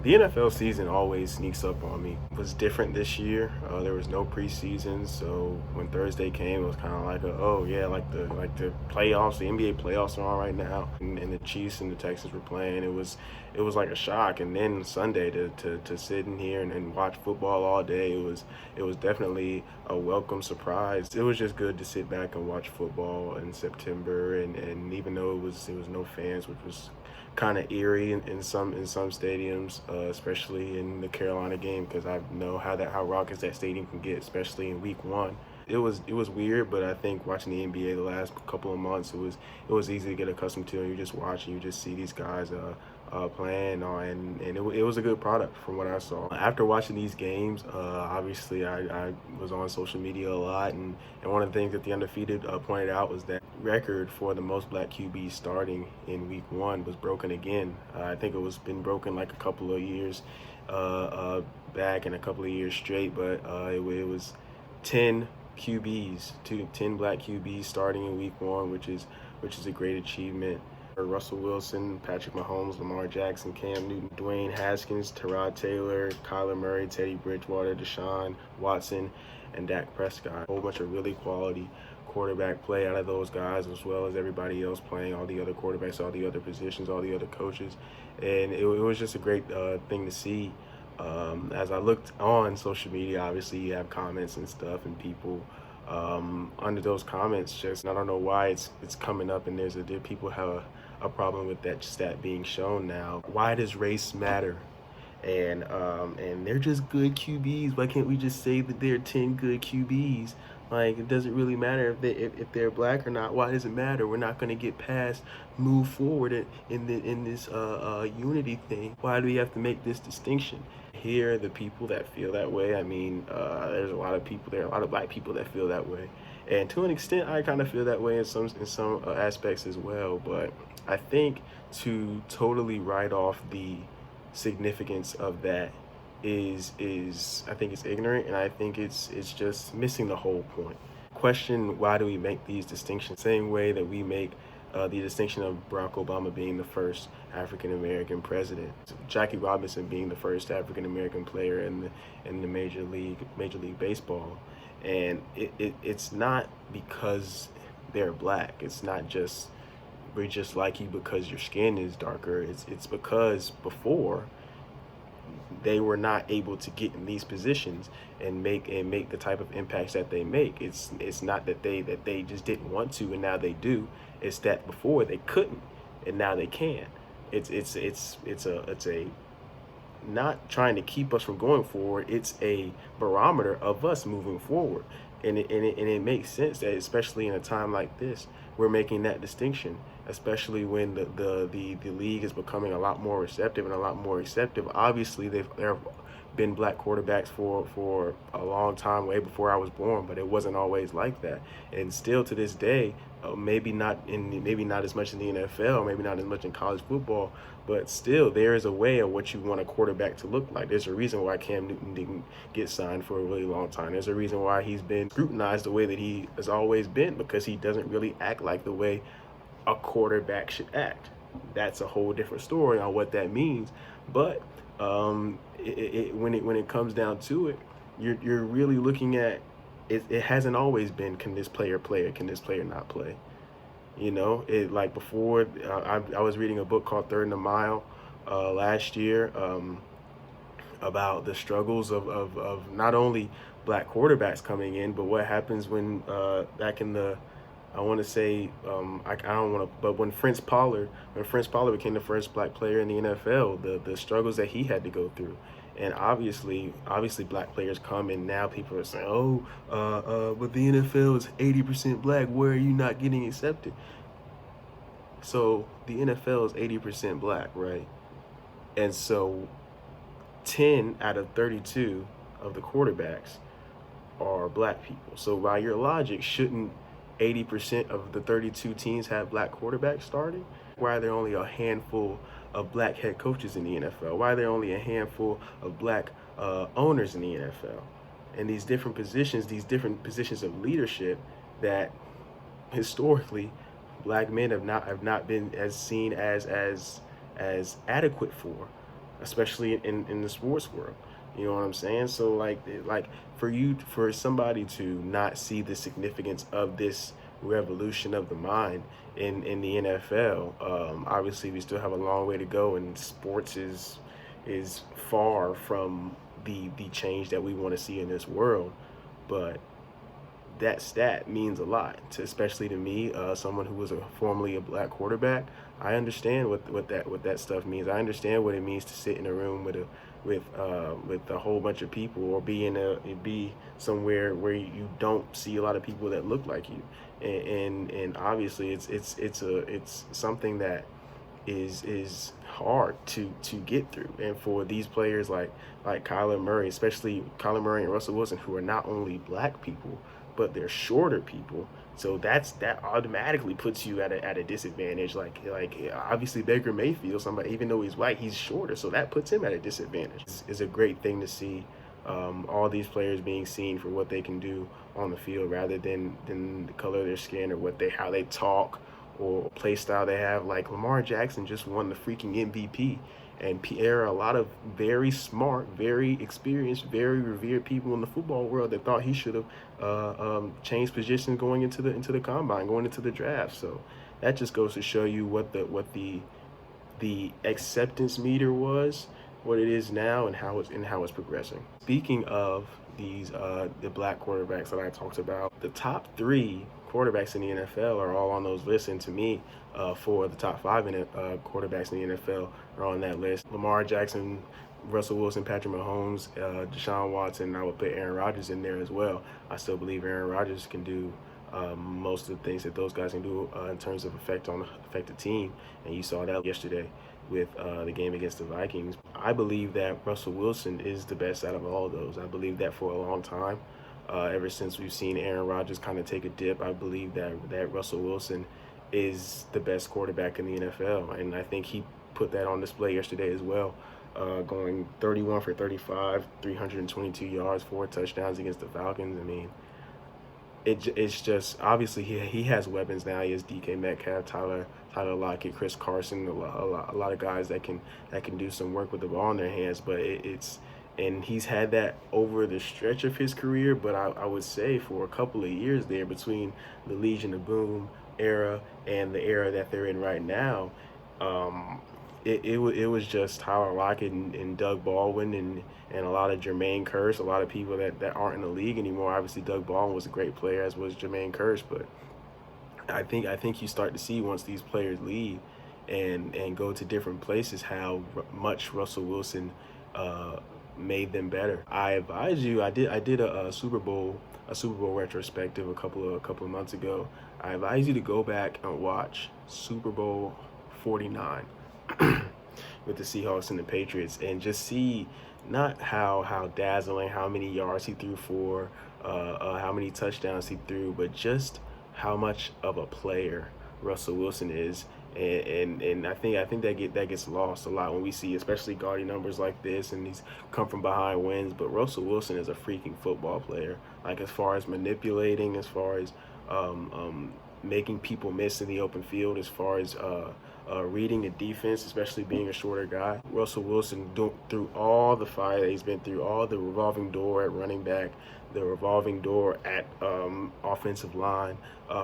The NFL season always sneaks up on me. It was different this year. There was no preseason, so when Thursday came, it was kind of like, oh yeah, like the playoffs, the NBA playoffs are on right now, and the Chiefs and the Texans were playing. It was like a shock. And then Sunday to sit in here and watch football all day, it was definitely a welcome surprise. It was just good to sit back and watch football in September, and even though it was no fans, which was kind of eerie in some stadiums, especially in the Carolina game, because I know how raucous that stadium can get, especially in Week 1. It was weird, but I think watching the NBA the last couple of months, it was easy to get accustomed to. And you just watch and you just see these guys playing, and it was a good product from what I saw. After watching these games, obviously I was on social media a lot, and one of the things that the Undefeated pointed out was that record for the most black QBs starting in Week 1 was broken again. I think it was been broken like a couple of years back and a couple of years straight, but it was 10 10 black QBs starting in Week 1, which is a great achievement. Russell Wilson, Patrick Mahomes, Lamar Jackson, Cam Newton, Dwayne Haskins, Tyrod Taylor, Kyler Murray, Teddy Bridgewater, Deshaun Watson, and Dak Prescott. A whole bunch of really quality quarterback play out of those guys, as well as everybody else playing, all the other quarterbacks, all the other positions, all the other coaches. And it was just a great thing to see. As I looked on social media, obviously you have comments and stuff, and people under those comments, just I don't know why it's coming up, and there people have a problem with that stat being shown now. Why does race matter? And they're just good QBs. Why can't we just say that they're 10 good QBs? Like, it doesn't really matter if they're black or not. Why does it matter? We're not going to get past, move forward in this unity thing. Why do we have to make this distinction? Here, the people that feel that way. I mean, there's a lot of people there, a lot of black people that feel that way, and to an extent, I kind of feel that way in some aspects as well. But I think to totally write off the significance of that is I think it's ignorant, and I think it's just missing the whole point. Question: why do we make these distinctions? Same way that we make the distinction of Barack Obama being the first African American president, Jackie Robinson being the first African American player in the Major League Baseball, and it's not because they're black. It's not just we just like you because your skin is darker. It's because before they were not able to get in these positions and make the type of impacts that they make. It's not that they just didn't want to and now they do. It's that before they couldn't and now they can. It's a not trying to keep us from going forward. It's a barometer of us moving forward, and it makes sense that especially in a time like this, we're making that distinction. Especially when the league is becoming a lot more receptive and a lot more acceptive. Obviously, there have been black quarterbacks for a long time, way before I was born, but it wasn't always like that. And still to this day, maybe not as much in the NFL, maybe not as much in college football, but still there is a way of what you want a quarterback to look like. There's a reason why Cam Newton didn't get signed for a really long time. There's a reason why he's been scrutinized the way that he has always been, because he doesn't really act like the way a quarterback should act. That's a whole different story on what that means. But when it comes down to it, you're really looking at it. It hasn't always been, can this player play or can this player not play? It like before. I was reading a book called Third and a Mile last year about the struggles of not only black quarterbacks coming in, but what happens when back in the I want to say I don't want to, but when Prince Pollard became the first black player in the NFL, the struggles that he had to go through, and obviously black players come, and now people are saying, but the NFL is 80% black. Where are you not getting accepted? So the NFL is 80% black, right? And so 10 out of 32 of the quarterbacks are black people. So by your logic, shouldn't 80% of the 32 teams have black quarterbacks starting? Why are there only a handful of black head coaches in the NFL? Why are there only a handful of black owners in the NFL? And these different positions of leadership that historically black men have not been as seen as adequate for. especially in the sports world. You know what I'm saying? So like for somebody to not see the significance of this revolution of the mind in the NFL, obviously we still have a long way to go, and sports is far from the change that we want to see in this world. But that stat means a lot, especially to me, someone who was formerly a black quarterback. I understand what that stuff means. I understand what it means to sit in a room with a whole bunch of people, or be somewhere where you don't see a lot of people that look like you, and obviously it's something that is hard to get through. And for these players like Kyler Murray, especially Kyler Murray and Russell Wilson, who are not only black people, but they're shorter people. So that automatically puts you at a disadvantage. Like obviously Baker Mayfield, somebody, even though he's white, he's shorter, so that puts him at a disadvantage. It's a great thing to see all these players being seen for what they can do on the field, rather than the color of their skin or how they talk or play style they have. Like Lamar Jackson just won the freaking MVP, and there are a lot of very smart, very experienced, very revered people in the football world that thought he should have changed positions going into the combine, going into the draft. So that just goes to show you what the acceptance meter was, what it is now, and how it's progressing. Speaking of these the black quarterbacks that I talked about, the top three quarterbacks in the NFL are all on those lists, and to me, for the top five quarterbacks in the NFL are on that list. Lamar Jackson, Russell Wilson, Patrick Mahomes, Deshaun Watson. I would put Aaron Rodgers in there as well. I still believe Aaron Rodgers can do most of the things that those guys can do in terms of affect the team, and you saw that yesterday with the game against the Vikings. I believe that Russell Wilson is the best out of all of those. I believe that for a long time. Ever since we've seen Aaron Rodgers kind of take a dip, I believe that Russell Wilson is the best quarterback in the NFL, and I think he put that on display yesterday as well, going 31 for 35, 322 yards, 4 touchdowns against the Falcons. I mean, it's just obviously he has weapons now. He has DK Metcalf, Tyler Lockett, Chris Carson, a lot of guys that can do some work with the ball in their hands. But and he's had that over the stretch of his career. But I would say for a couple of years there, between the Legion of Boom era and the era that they're in right now, it was just Tyler Lockett and Doug Baldwin and a lot of Jermaine Kearse, a lot of people that aren't in the league anymore. Obviously, Doug Baldwin was a great player, as was Jermaine Kearse, but I think you start to see, once these players leave and go to different places, how much Russell Wilson made them better. I advise you. I did a Super Bowl retrospective a couple of months ago. I advise you to go back and watch Super Bowl 49 with the Seahawks and the Patriots, and just see not how dazzling, how many yards he threw for, how many touchdowns he threw, but just how much of a player Russell Wilson is. And I think that gets lost a lot when we see, especially gaudy numbers like this and these come from behind wins. But Russell Wilson is a freaking football player. Like, as far as manipulating, as far as making people miss in the open field, as far as reading the defense, especially being a shorter guy. Russell Wilson, through all the fire that he's been through, all the revolving door at running back, the revolving door at offensive line,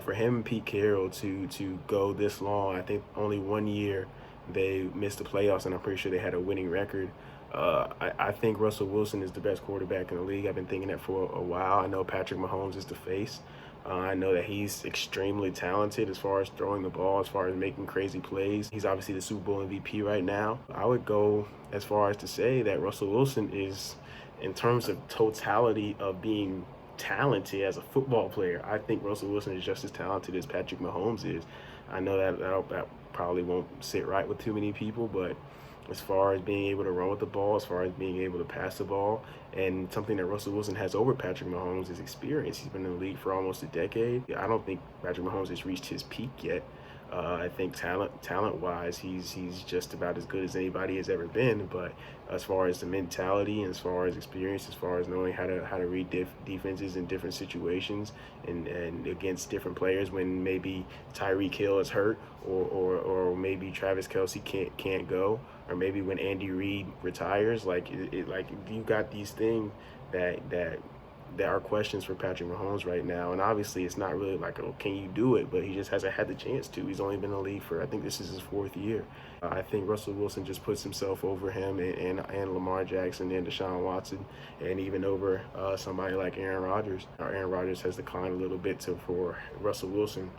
for him and Pete Carroll to go this long. I think only 1 year they missed the playoffs, and I'm pretty sure they had a winning record. I think Russell Wilson is the best quarterback in the league. I've been thinking that for a while. I know Patrick Mahomes is the face. I know that he's extremely talented as far as throwing the ball, as far as making crazy plays. He's obviously the Super Bowl MVP right now. I would go as far as to say that Russell Wilson is, in terms of totality of being talented as a football player, I think Russell Wilson is just as talented as Patrick Mahomes is. I know that probably won't sit right with too many people, but as far as being able to run with the ball, as far as being able to pass the ball, and something that Russell Wilson has over Patrick Mahomes is experience. He's been in the league for almost a decade. I don't think Patrick Mahomes has reached his peak yet. I think talent-wise, he's just about as good as anybody has ever been. But as far as the mentality, and as far as experience, as far as knowing how to read defenses in different situations and against different players, when maybe Tyreek Hill is hurt or maybe Travis Kelce can't go, or maybe when Andy Reid retires. Like like you got these things that there are questions for Patrick Mahomes right now, and obviously it's not really like, oh, can you do it? But he just hasn't had the chance to. He's only been in the league for, I think this is his 4th year. I think Russell Wilson just puts himself over him and Lamar Jackson and Deshaun Watson, and even over somebody like Aaron Rodgers. Aaron Rodgers has declined a little bit for Russell Wilson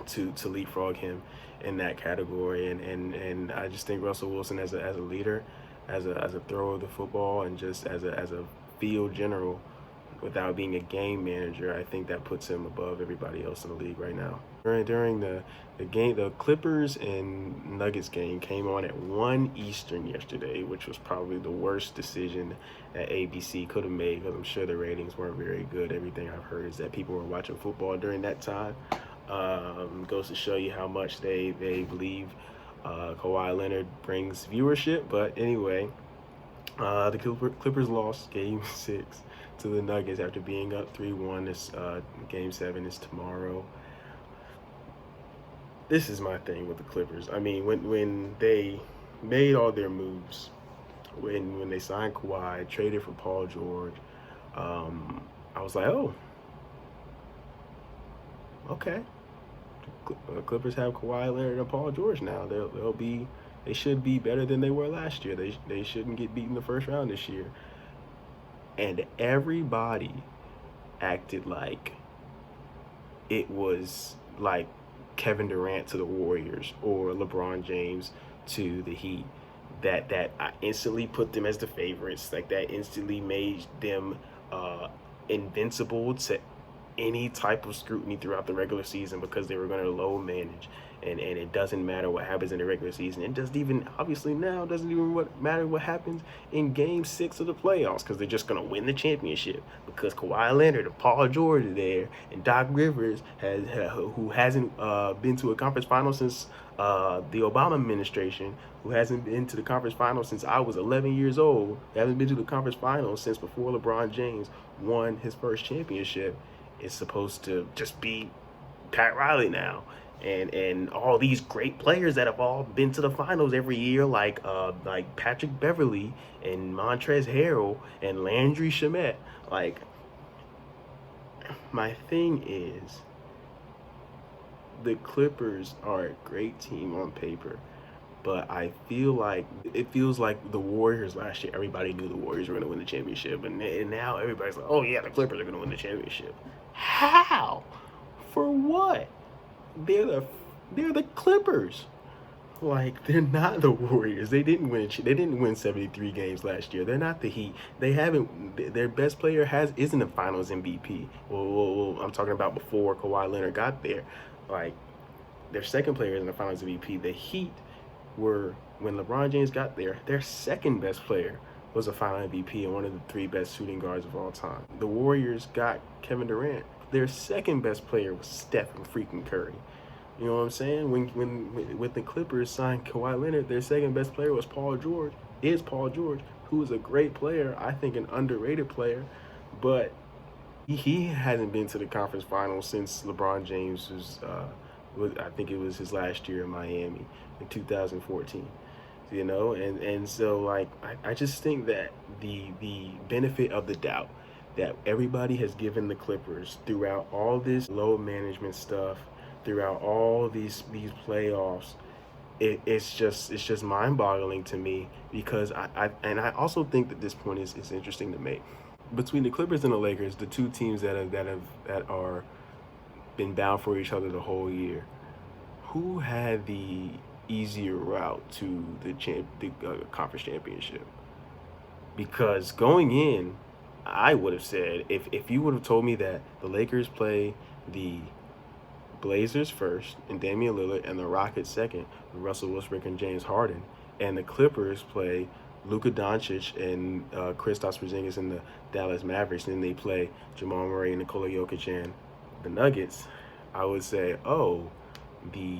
to leapfrog him in that category, and I just think Russell Wilson as a leader, as a thrower of the football, and just as a field general, without being a game manager, I think that puts him above everybody else in the league right now. During the game, the Clippers and Nuggets game came on at 1 Eastern yesterday, which was probably the worst decision that ABC could have made, because I'm sure the ratings weren't very good. Everything I've heard is that people were watching football during that time. Goes to show you how much they believe Kawhi Leonard brings viewership. But anyway, the Clippers lost Game 6 to the Nuggets after being up 3-1. This Game 7 is tomorrow. This is my thing with the Clippers. I mean, when they made all their moves, when they signed Kawhi, traded for Paul George, I was like, oh, okay. The Clippers have Kawhi Leonard and Paul George now. They should be better than they were last year. They shouldn't get beat in the first round this year. And everybody acted like it was like Kevin Durant to the Warriors or LeBron James to the Heat. That I instantly put them as the favorites. Like that instantly made them invincible to any type of scrutiny throughout the regular season, because they were going to low manage, and it doesn't matter what happens in the regular season. It doesn't even, obviously now, doesn't even matter what happens in Game 6 of the playoffs, because they're just going to win the championship, because Kawhi Leonard and Paul George are there, and Doc Rivers, who hasn't been to a conference final since the Obama administration, who hasn't been to the conference final since I was 11 years old, hasn't been to the conference final since before LeBron James won his first championship, is supposed to just be Pat Riley now. And all these great players that have all been to the finals every year, like Patrick Beverly and Montrezl Harrell and Landry Shamet. Like, my thing is, the Clippers are a great team on paper, but it feels like the Warriors last year. Everybody knew the Warriors were going to win the championship, and now everybody's like, oh yeah, the Clippers are going to win the championship. How? For what? They're the Clippers. Like, they're not the Warriors. They didn't win 73 games last year. They're not the Heat. They haven't. Their best player isn't a Finals MVP. Well, I'm talking about before Kawhi Leonard got there. Like, their second player isn't a Finals MVP. The Heat were, when LeBron James got there, their second best player was a Final MVP and one of the 3 best shooting guards of all time. The Warriors got Kevin Durant. Their second best player was Stephen freaking Curry. You know what I'm saying? When the Clippers signed Kawhi Leonard, their second best player was Paul George, who is a great player, I think an underrated player, but he hasn't been to the conference finals since LeBron James was I think it was his last year in Miami in 2014. You know, and so, like, I just think that the benefit of the doubt that everybody has given the Clippers throughout all this load management stuff, throughout all these playoffs, it's just mind-boggling to me, because I also think that this point is interesting to make. Between the Clippers and the Lakers, the two teams that are been bound for each other the whole year, who had the easier route to the conference championship? Because going in, I would have said, if you would have told me that the Lakers play the Blazers first and Damian Lillard, and the Rockets second with Russell Westbrook and James Harden, and the Clippers play Luka Doncic and Kristaps Porzingis and the Dallas Mavericks, and then they play Jamal Murray and Nikola Jokic and the Nuggets, I would say, oh, the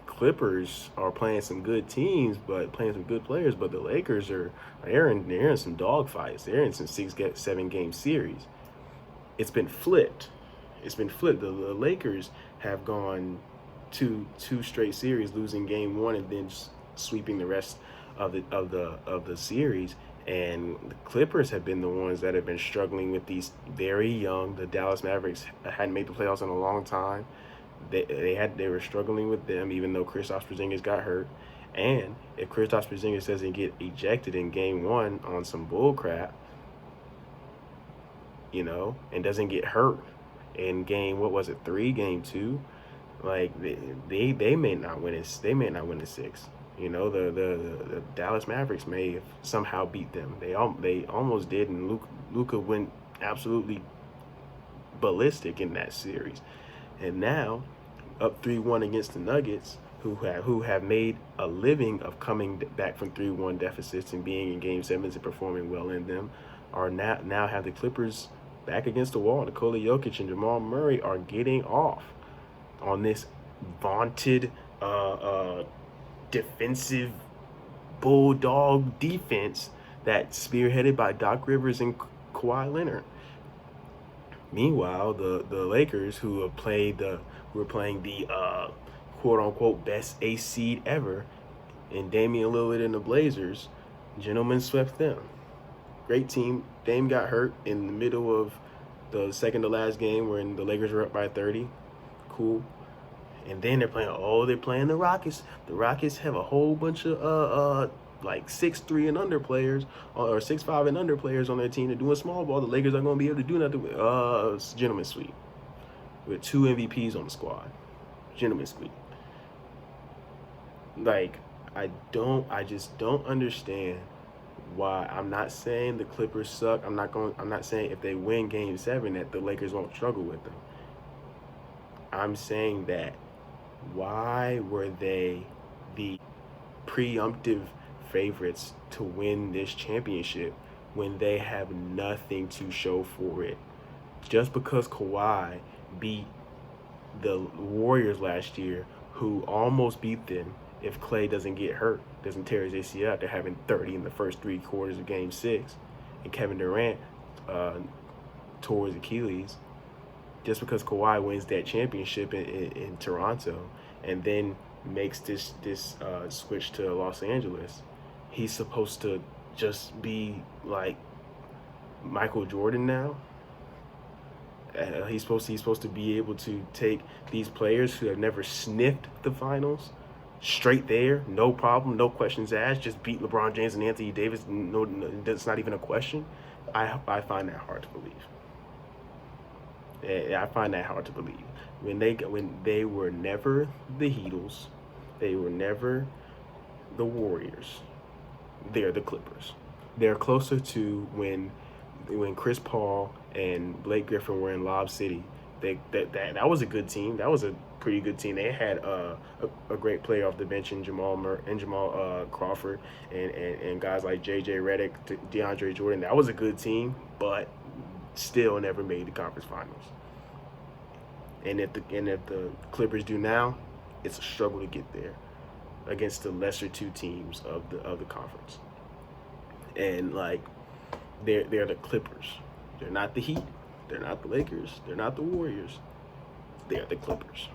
Clippers are playing some good teams, but playing some good players, but the Lakers they're in some dogfights. They're in some 6-7 game series. It's been flipped. The Lakers have gone two straight series, losing game 1 and then sweeping the rest of the series. And the Clippers have been the ones that have been struggling with these very young. The Dallas Mavericks hadn't made the playoffs in a long time. They were struggling with them, even though Kristaps Porzingis got hurt. And if Kristaps Porzingis doesn't get ejected in Game 1 on some bull crap, and doesn't get hurt in Game 3, Game 2, like they may not win it. They may not win it 6. The Dallas Mavericks may have somehow beat them. They almost did, and Luka went absolutely ballistic in that series. And now, up 3-1 against the Nuggets, who have made a living of coming back from 3-1 deficits and being in Game 7s and performing well in them, are now have the Clippers back against the wall. Nikola Jokic and Jamal Murray are getting off on this vaunted defensive bulldog defense that's spearheaded by Doc Rivers and Kawhi Leonard. Meanwhile, the Lakers, who were playing the quote unquote best ace seed ever, and Damian Lillard and the Blazers, gentlemen swept them. Great team. Dame got hurt in the middle of the second to last game when the Lakers were up by 30. Cool. And then they're playing the Rockets. The Rockets have a whole bunch of like 6'3" and under players, or 6'5" and under players on their team. They're doing small ball. The Lakers aren't going to be able to do nothing. It's gentleman's sweep with 2 MVPs on the squad. Gentleman's sweep. Like, I just don't understand why. I'm not saying the Clippers suck. I'm not saying if they win Game 7 that the Lakers won't struggle with them. I'm saying that why were they the preemptive favorites to win this championship when they have nothing to show for it? Just because Kawhi beat the Warriors last year, who almost beat them if Klay doesn't get hurt, doesn't tear his ACL after having 30 in the first 3 quarters of Game 6, and Kevin Durant tore his Achilles. Just because Kawhi wins that championship in Toronto and then makes this switch to Los Angeles, he's supposed to just be like Michael Jordan now. He's supposed to be able to take these players who have never sniffed the finals straight there, no problem, no questions asked, just beat LeBron James and Anthony Davis. No, that's not even a question. I find that hard to believe. I find that hard to believe. When they were never the Heatles, they were never the Warriors. They're the Clippers. They're closer to when Chris Paul and Blake Griffin were in Lob City. That was a good team. That was a pretty good team. They had a great player off the bench in Jamal Crawford and guys like JJ Redick, DeAndre Jordan. That was a good team, but still never made the conference finals. And if the Clippers do now, it's a struggle to get there against the lesser 2 teams of the conference. And like they're the Clippers. They're not the Heat. They're not the Lakers. They're not the Warriors. They're the Clippers.